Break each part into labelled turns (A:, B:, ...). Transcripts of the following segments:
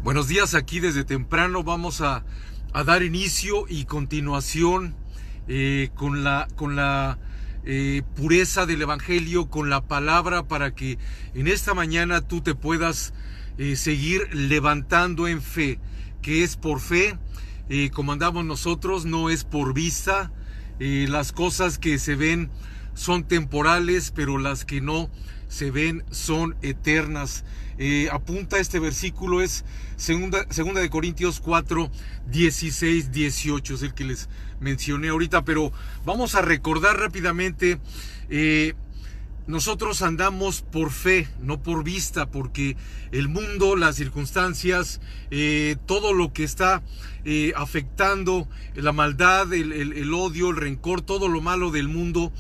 A: Buenos días, aquí desde temprano vamos a dar inicio y continuación con la pureza del Evangelio, con la palabra, para que en esta mañana tú te puedas seguir levantando en fe, que es por fe, como andamos nosotros, no es por vista. Las cosas que se ven son temporales, pero las que no se ven son eternas. Apunta este versículo, es segunda de Corintios 4, 16, 18, es el que les mencioné ahorita, pero vamos a recordar rápidamente. Nosotros andamos por fe, no por vista, porque el mundo, las circunstancias, todo lo que está afectando, la maldad, el odio, el rencor, todo lo malo del mundo,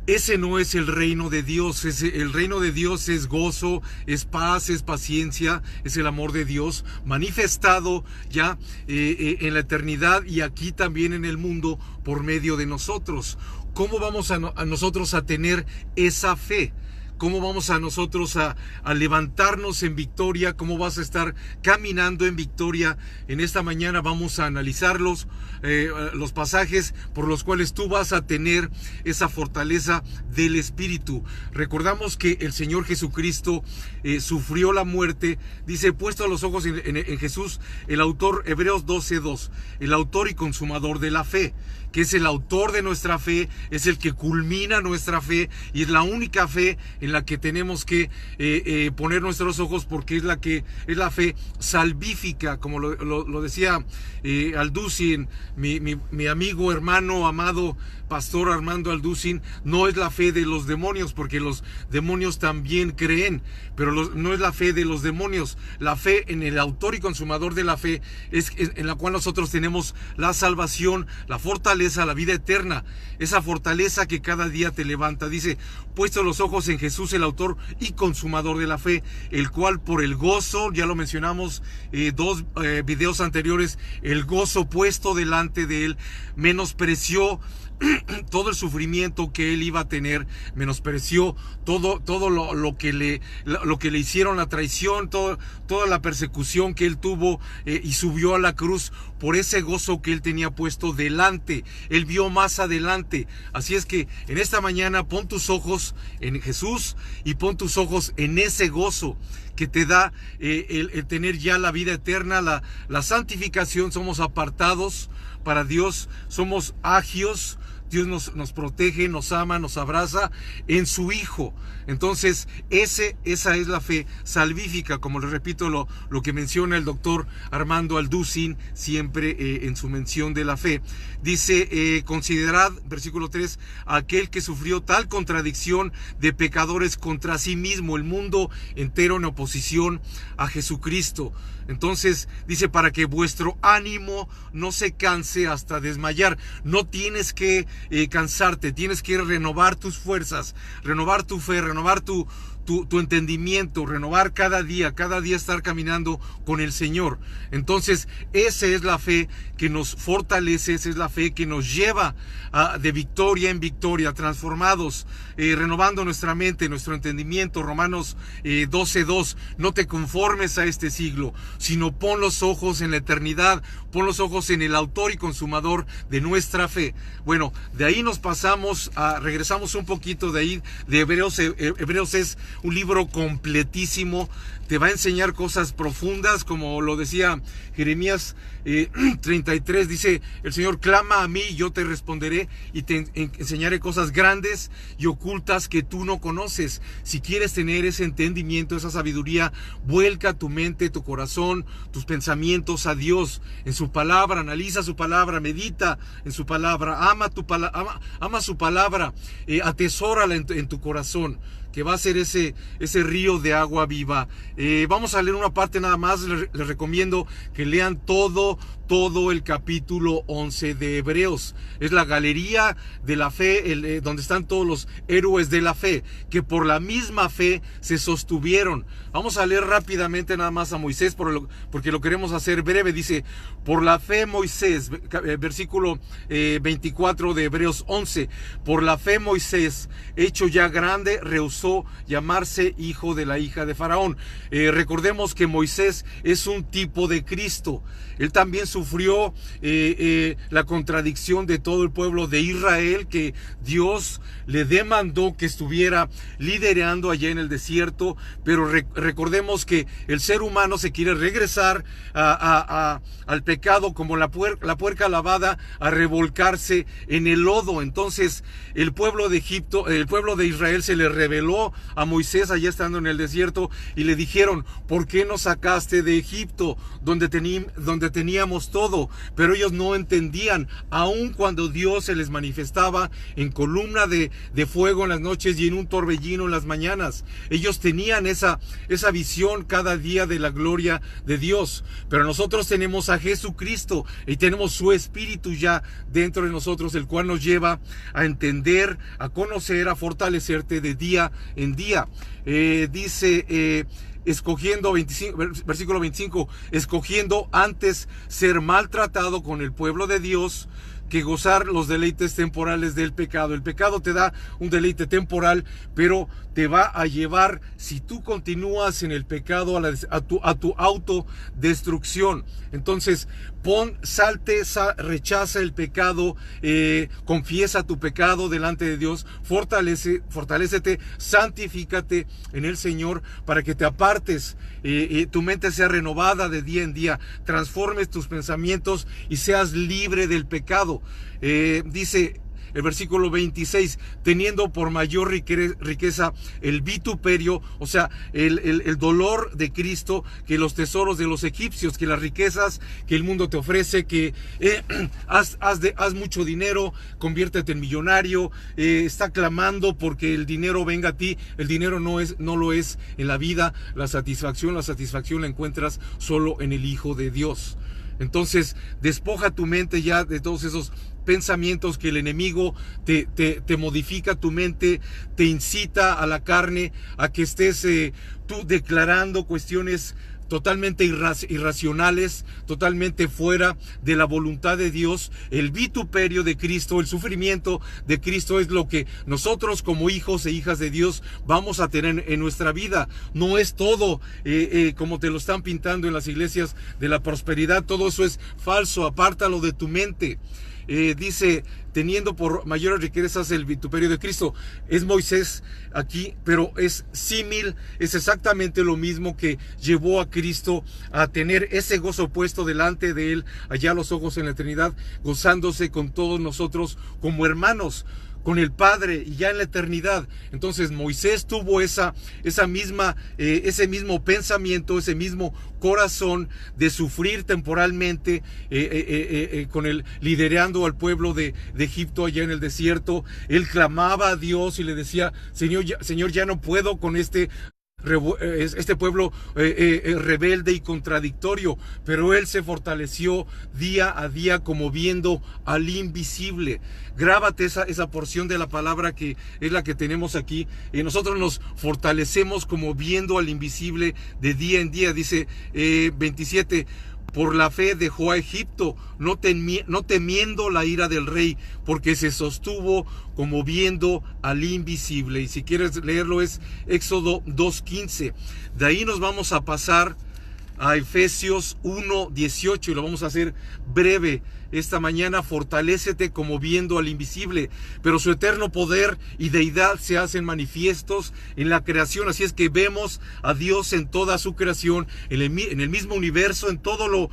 A: ese no es el reino de Dios. El reino de Dios es gozo, es paz, es paciencia, es el amor de Dios manifestado ya en la eternidad y aquí también en el mundo por medio de nosotros. ¿Cómo vamos a nosotros a tener esa fe? ¿Cómo vamos a nosotros a levantarnos en victoria? ¿Cómo vas a estar caminando en victoria? En esta mañana vamos a analizar los pasajes por los cuales tú vas a tener esa fortaleza del Espíritu. Recordamos que el Señor Jesucristo sufrió la muerte. Dice, puesto los ojos en Jesús, el autor, Hebreos 12:2, el autor y consumador de la fe, que es el autor de nuestra fe, es el que culmina nuestra fe y es la única fe en la que tenemos que poner nuestros ojos, porque es la fe salvífica, como lo decía Alducin, mi amigo, hermano, amado pastor Armando Alducin. No es la fe de los demonios, porque los demonios también creen, pero no es la fe de los demonios. La fe en el autor y consumador de la fe es en la cual nosotros tenemos la salvación, la fortaleza, la vida eterna, esa fortaleza que cada día te levanta. Dice, puesto los ojos en Jesús, el autor y consumador de la fe, el cual por el gozo, ya lo mencionamos dos videos anteriores, el gozo puesto delante de él, menospreció todo el sufrimiento que él iba a tener, menospreció todo lo que le hicieron, la traición, toda la persecución que él tuvo, y subió a la cruz por ese gozo que él tenía puesto delante. Él vio más adelante. Así es que en esta mañana pon tus ojos en Jesús y pon tus ojos en ese gozo que te da el tener ya la vida eterna, la santificación. Somos apartados para Dios, somos agios. Dios nos protege, nos ama, nos abraza en su Hijo. Entonces, esa es la fe salvífica, como les repito, lo que menciona el doctor Armando Alducin siempre en su mención de la fe. Dice, considerad, versículo 3, aquel que sufrió tal contradicción de pecadores contra sí mismo, el mundo entero en oposición a Jesucristo. Entonces, dice, para que vuestro ánimo no se canse hasta desmayar. No tienes que cansarte, tienes que renovar tus fuerzas, renovar tu fe, renovar tu entendimiento, renovar cada día estar caminando con el Señor. Entonces, esa es la fe que nos fortalece, esa es la fe que nos lleva de victoria en victoria, transformados, renovando nuestra mente, nuestro entendimiento. Romanos 12:2, no te conformes a este siglo, sino pon los ojos en la eternidad, pon los ojos en el autor y consumador de nuestra fe. Bueno, de ahí nos pasamos regresamos un poquito de ahí, de Hebreos. Hebreos es un libro completísimo, te va a enseñar cosas profundas, como lo decía Jeremías 33, dice, el Señor, clama a mí y yo te responderé y te enseñaré cosas grandes y ocultas que tú no conoces. Si quieres tener ese entendimiento, esa sabiduría, vuelca tu mente, tu corazón, tus pensamientos a Dios, en su palabra, analiza su palabra, medita en su palabra, ama su palabra, atesórala en tu corazón, que va a ser ese río de agua viva. Vamos a leer una parte nada más. Les recomiendo que lean todo el capítulo 11 de Hebreos. Es la galería de la fe, donde están todos los héroes de la fe, que por la misma fe se sostuvieron. Vamos a leer rápidamente nada más a Moisés, porque lo queremos hacer breve. Dice, por la fe Moisés, versículo 24 de Hebreos 11, por la fe Moisés, hecho ya grande, rehusó rehusó llamarse hijo de la hija de Faraón. Recordemos que Moisés es un tipo de Cristo. Él también sufrió la contradicción de todo el pueblo de Israel, que Dios le demandó que estuviera liderando allá en el desierto, pero recordemos que el ser humano se quiere regresar al pecado como la puerca lavada, a revolcarse en el lodo. Entonces el pueblo de Israel se le reveló a Moisés allá estando en el desierto y le dijeron: ¿por qué nos sacaste de Egipto, donde teníamos todo? Pero ellos no entendían, aun cuando Dios se les manifestaba en columna de fuego en las noches y en un torbellino en las mañanas. Ellos tenían esa visión cada día de la gloria de Dios. Pero nosotros tenemos a Jesucristo y tenemos su Espíritu ya dentro de nosotros, el cual nos lleva a entender, a conocer, a fortalecerte de día en día. Dice escogiendo, versículo 25, escogiendo antes ser maltratado con el pueblo de Dios que gozar los deleites temporales del pecado. El pecado te da un deleite temporal, pero te va a llevar, si tú continúas en el pecado, a tu autodestrucción. Entonces, rechaza el pecado, confiesa tu pecado delante de Dios, fortalécete, santifícate en el Señor para que te apartes, tu mente sea renovada de día en día, transformes tus pensamientos y seas libre del pecado. Dice el versículo 26, teniendo por mayor riqueza el vituperio, o sea, el dolor de Cristo, que los tesoros de los egipcios, que las riquezas que el mundo te ofrece, que haz mucho dinero, conviértete en millonario, está clamando porque el dinero venga a ti. El dinero no lo es en la vida. La satisfacción la encuentras solo en el Hijo de Dios. Entonces, despoja tu mente ya de todos esos pensamientos que el enemigo te modifica tu mente, te incita a la carne, a que estés tú declarando cuestiones totalmente irracionales, totalmente fuera de la voluntad de Dios. El vituperio de Cristo, el sufrimiento de Cristo es lo que nosotros como hijos e hijas de Dios vamos a tener en nuestra vida. No es todo como te lo están pintando en las iglesias de la prosperidad. Todo eso es falso. Apártalo de tu mente. Dice, teniendo por mayores riquezas el vituperio de Cristo. Es Moisés aquí, pero es símil, es exactamente lo mismo que llevó a Cristo a tener ese gozo puesto delante de él, allá a los ojos en la eternidad, gozándose con todos nosotros como hermanos, con el Padre y ya en la eternidad. Entonces Moisés tuvo ese mismo pensamiento, ese mismo corazón de sufrir temporalmente, liderando al pueblo de Egipto allá en el desierto. Él clamaba a Dios y le decía: Señor, ya no puedo con este pueblo rebelde y contradictorio. Pero él se fortaleció día a día como viendo al invisible. Grábate esa porción de la palabra que es la que tenemos aquí. Nosotros nos fortalecemos como viendo al invisible de día en día. Dice 27, por la fe dejó a Egipto, no temiendo la ira del rey, porque se sostuvo como viendo al invisible. Y si quieres leerlo, es Éxodo 2:15. De ahí nos vamos a pasar a Efesios 1:18 y lo vamos a hacer breve esta mañana. Fortalécete como viendo al invisible, pero su eterno poder y deidad se hacen manifiestos en la creación. Así es que vemos a Dios en toda su creación, en el mismo universo, en todo lo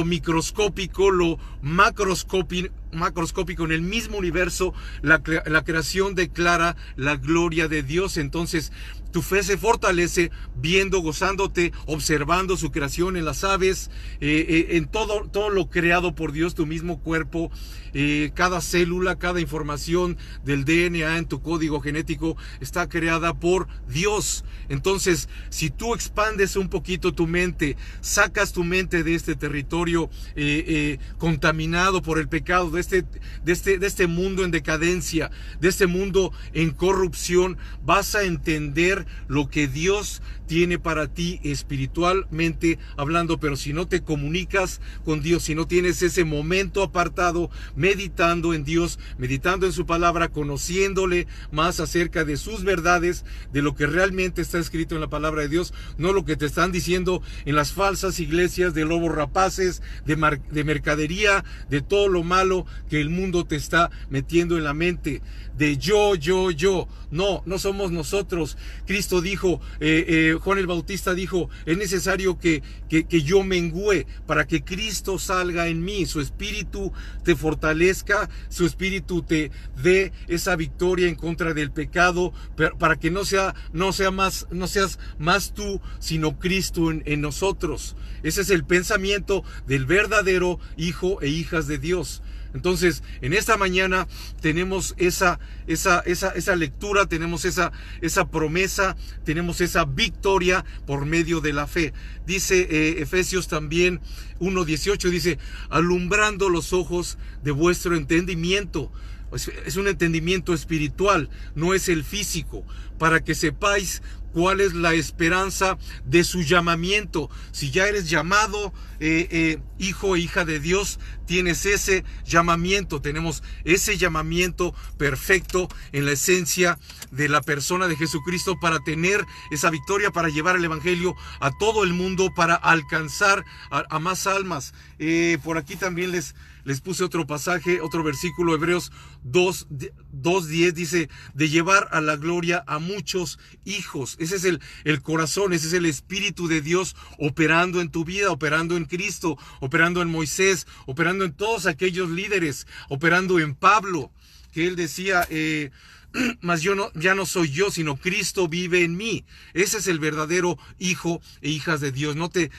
A: microscópico, lo macroscópico, en el mismo universo. La creación declara la gloria de Dios. Entonces tu fe se fortalece viendo, gozándote, observando su creación en las aves, en todo lo creado por Dios, tu mismo cuerpo, cada célula, cada información del DNA en tu código genético está creada por Dios. Entonces, si tú expandes un poquito tu mente, sacas tu mente de este territorio contaminado por el pecado, de este mundo en decadencia, de este mundo en corrupción, vas a entender lo que Dios tiene para ti espiritualmente hablando. Pero si no te comunicas con Dios, si no tienes ese momento apartado, meditando en Dios, meditando en su palabra, conociéndole más acerca de sus verdades, de lo que realmente está escrito en la palabra de Dios, no lo que te están diciendo en las falsas iglesias de lobos rapaces, de mercadería, de todo lo malo que el mundo te está metiendo en la mente, de yo. No somos nosotros. Cristo dijo, Juan el Bautista dijo, es necesario que yo mengüe para que Cristo salga en mí, su espíritu te fortalezca, su espíritu te dé esa victoria en contra del pecado, para que no seas más tú, sino Cristo en nosotros. Ese es el pensamiento del verdadero hijo e hijas de Dios. Entonces, en esta mañana tenemos esa lectura, tenemos esa promesa, tenemos esa victoria por medio de la fe. Dice Efesios también 1:18, dice, alumbrando los ojos de vuestro entendimiento. Es un entendimiento espiritual, no es el físico, para que sepáis cuál es la esperanza de su llamamiento. Si ya eres llamado hijo e hija de Dios, tienes ese llamamiento, tenemos ese llamamiento perfecto en la esencia de la persona de Jesucristo, para tener esa victoria, para llevar el evangelio a todo el mundo, para alcanzar a más almas. Por aquí también les puse otro pasaje, otro versículo, Hebreos 2:10, dice, de llevar a la gloria a muchos hijos. Ese es el corazón, ese es el Espíritu de Dios operando en tu vida, operando en Cristo, operando en Moisés, operando en todos aquellos líderes, operando en Pablo, que él decía, mas ya no soy yo, sino Cristo vive en mí. Ese es el verdadero hijo e hijas de Dios. No te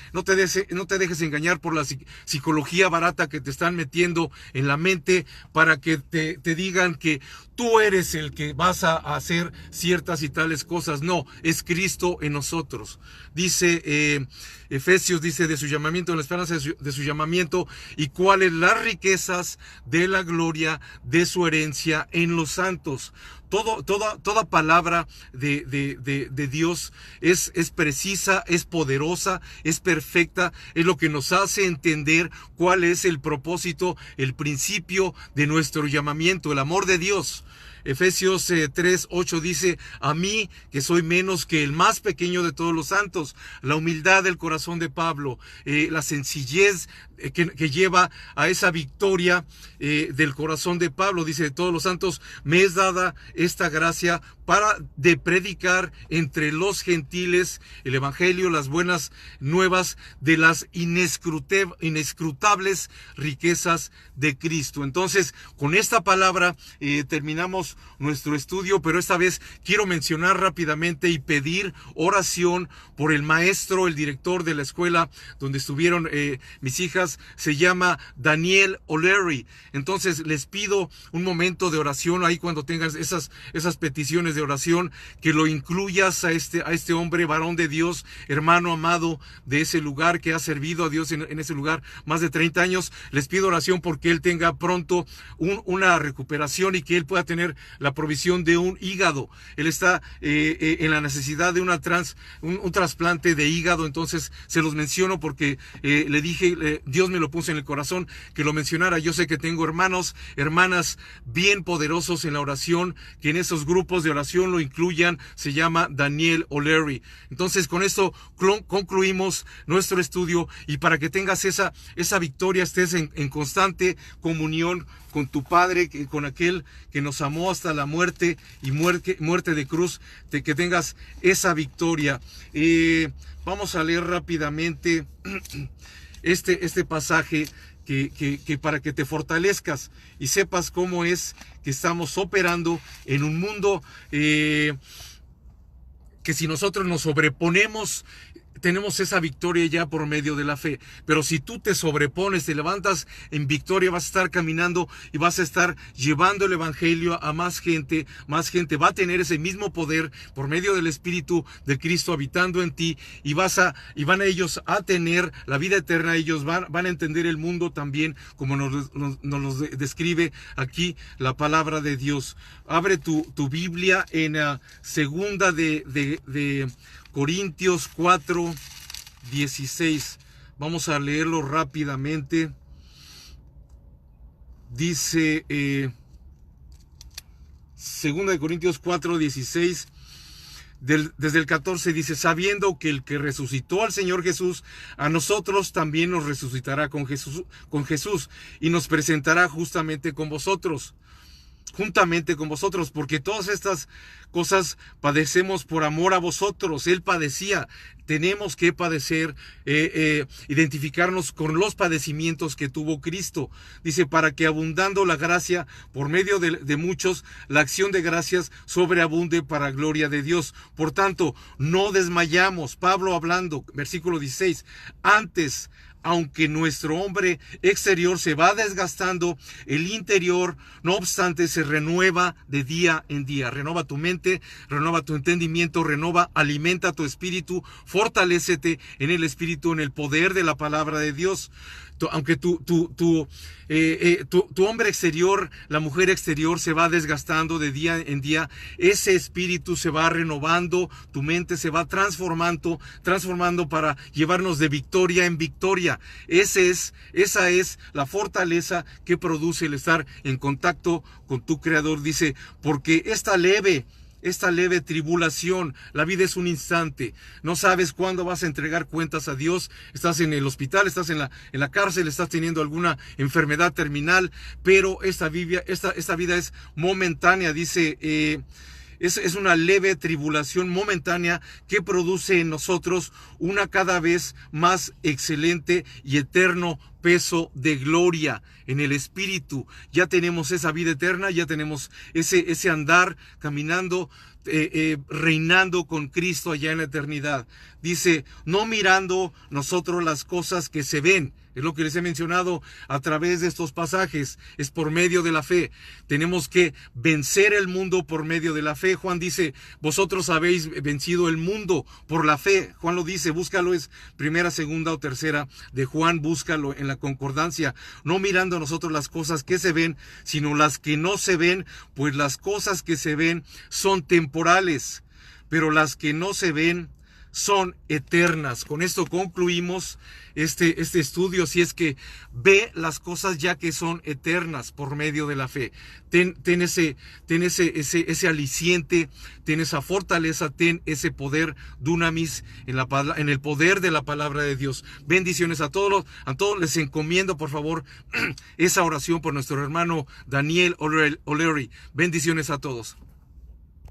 A: dejes engañar por la psicología barata que te están metiendo en la mente, para que te digan que tú eres el que vas a hacer ciertas y tales cosas. No, es Cristo en nosotros. Dice Efesios, dice, de su llamamiento, en la esperanza de su llamamiento, y cuáles las riquezas de la gloria de su herencia en los santos. Toda palabra de Dios es precisa, es poderosa, es perfecta, es lo que nos hace entender cuál es el propósito, el principio de nuestro llamamiento, el amor de Dios. Efesios 3:8 dice, a mí que soy menos que el más pequeño de todos los santos. La humildad del corazón de Pablo, la sencillez que lleva a esa victoria del corazón de Pablo. Dice, de todos los santos me es dada esta gracia de predicar entre los gentiles el evangelio, las buenas nuevas de las inescrutables riquezas de Cristo. Entonces, con esta palabra terminamos nuestro estudio, pero esta vez quiero mencionar rápidamente y pedir oración por el maestro, el director de la escuela donde estuvieron mis hijas. Se llama Daniel O'Leary. Entonces les pido un momento de oración ahí, cuando tengas esas peticiones de oración, que lo incluyas a este hombre, varón de Dios, hermano amado de ese lugar, que ha servido a Dios en ese lugar más de 30 años. Les pido oración porque él tenga pronto una recuperación y que él pueda tener la provisión de un hígado. Él está en la necesidad de un trasplante de hígado. Entonces se los menciono porque le dije, Dios me lo puso en el corazón que lo mencionara. Yo sé que tengo hermanos, hermanas bien poderosos en la oración, que en esos grupos de oración lo incluyan. Se llama Daniel O'Leary. Entonces con esto concluimos nuestro estudio, y para que tengas esa victoria, estés en constante comunión con tu Padre, con aquel que nos amó hasta la muerte y muerte de cruz, que tengas esa victoria. Vamos a leer rápidamente este pasaje que para que te fortalezcas y sepas cómo es que estamos operando en un mundo que si nosotros nos sobreponemos, tenemos esa victoria ya por medio de la fe. Pero si tú te sobrepones, te levantas en victoria, vas a estar caminando y vas a estar llevando el evangelio a más gente va a tener ese mismo poder por medio del Espíritu de Cristo habitando en ti, y van a ellos a tener la vida eterna. Ellos van a entender el mundo también, como nos describe aquí la palabra de Dios. Abre tu Biblia en segunda de Corintios 4, 16. Vamos a leerlo rápidamente. Dice 2 Corintios 4, 16. Desde el 14 dice: sabiendo que el que resucitó al Señor Jesús, a nosotros también nos resucitará con Jesús y nos presentará juntamente con vosotros, porque todas estas cosas padecemos por amor a vosotros. Él padecía. Tenemos que padecer, identificarnos con los padecimientos que tuvo Cristo. Dice, para que abundando la gracia por medio de muchos, la acción de gracias sobreabunde para gloria de Dios. Por tanto, no desmayamos. Pablo hablando, versículo 16, antes, aunque nuestro hombre exterior se va desgastando, el interior, no obstante, se renueva de día en día. Renova tu mente, renova tu entendimiento, alimenta tu espíritu, fortalécete en el espíritu, en el poder de la palabra de Dios. Aunque tu hombre exterior, la mujer exterior se va desgastando de día en día, ese espíritu se va renovando, tu mente se va transformando para llevarnos de victoria en victoria. Esa es la fortaleza que produce el estar en contacto con tu Creador. Dice, porque esta leve tribulación, la vida es un instante, no sabes cuándo vas a entregar cuentas a Dios. Estás en el hospital, estás en la cárcel, estás teniendo alguna enfermedad terminal, pero esta vida es momentánea. Dice, es una leve tribulación momentánea que produce en nosotros una cada vez más excelente y eterno peso de gloria en el espíritu. Ya tenemos esa vida eterna, ya tenemos ese andar caminando, reinando con Cristo allá en la eternidad. Dice, no mirando nosotros las cosas que se ven. Es lo que les he mencionado a través de estos pasajes. Es por medio de la fe. Tenemos que vencer el mundo por medio de la fe. Juan dice, vosotros habéis vencido el mundo por la fe. Juan lo dice, búscalo, es primera, segunda o tercera de Juan, búscalo en la concordancia. No mirando nosotros las cosas que se ven, sino las que no se ven, pues las cosas que se ven son temporales, pero las que no se ven son eternas. Con esto concluimos este estudio. Si es que ve las cosas ya que son eternas por medio de la fe. Ten ese aliciente, ten esa fortaleza, ten ese poder dunamis en el poder de la palabra de Dios. Bendiciones a todos les encomiendo, por favor, esa oración por nuestro hermano Daniel O'Leary. Bendiciones a todos.